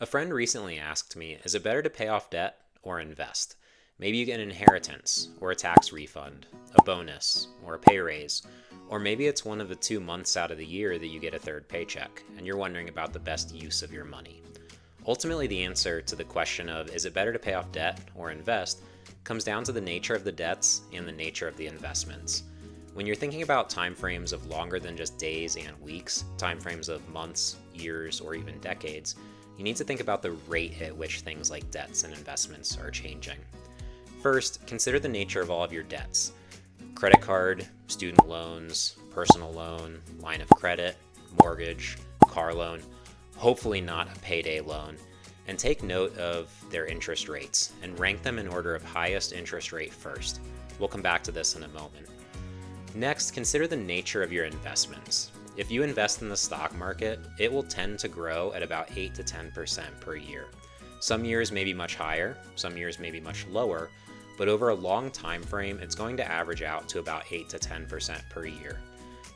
A friend recently asked me, is it better to pay off debt or invest? Maybe you get an inheritance, or a tax refund, a bonus, or a pay raise, or maybe it's one of the 2 months out of the year that you get a third paycheck, and you're wondering about the best use of your money. Ultimately, the answer to the question of is it better to pay off debt or invest comes down to the nature of the debts and the nature of the investments. When you're thinking about timeframes of longer than just days and weeks, timeframes of months, years, or even decades, you need to think about the rate at which things like debts and investments are changing. First, consider the nature of all of your debts: credit card, student loans, personal loan, line of credit, mortgage, car loan, hopefully not a payday loan, and take note of their interest rates and rank them in order of highest interest rate first. We'll come back to this in a moment. Next, consider the nature of your investments. If you invest in the stock market, it will tend to grow at about 8 to 10% per year. Some years may be much higher, some years may be much lower, but over a long time frame, it's going to average out to about 8 to 10% per year.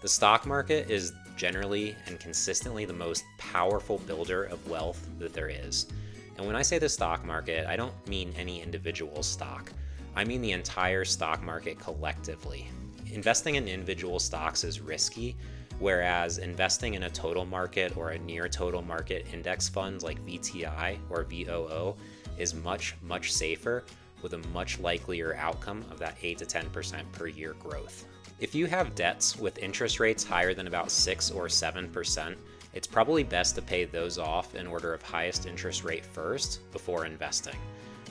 The stock market is generally and consistently the most powerful builder of wealth that there is. And when I say the stock market, I don't mean any individual stock. I mean the entire stock market collectively. Investing in individual stocks is risky, whereas investing in a total market or a near total market index fund like VTI or VOO is much, much safer with a much likelier outcome of that 8 to 10% per year growth. If you have debts with interest rates higher than about 6 or 7%, it's probably best to pay those off in order of highest interest rate first before investing.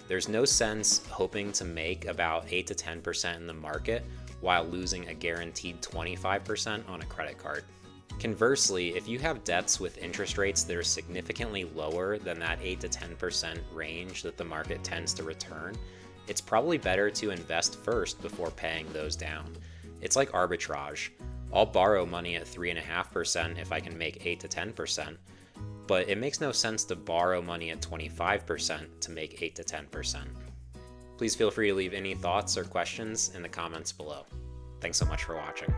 There's no sense hoping to make about 8 to 10% in the market while losing a guaranteed 25% on a credit card. Conversely, if you have debts with interest rates that are significantly lower than that 8 to 10% range that the market tends to return, it's probably better to invest first before paying those down. It's like arbitrage. I'll borrow money at 3.5% if I can make 8 to 10%, but it makes no sense to borrow money at 25% to make 8 to 10%. Please feel free to leave any thoughts or questions in the comments below. Thanks so much for watching.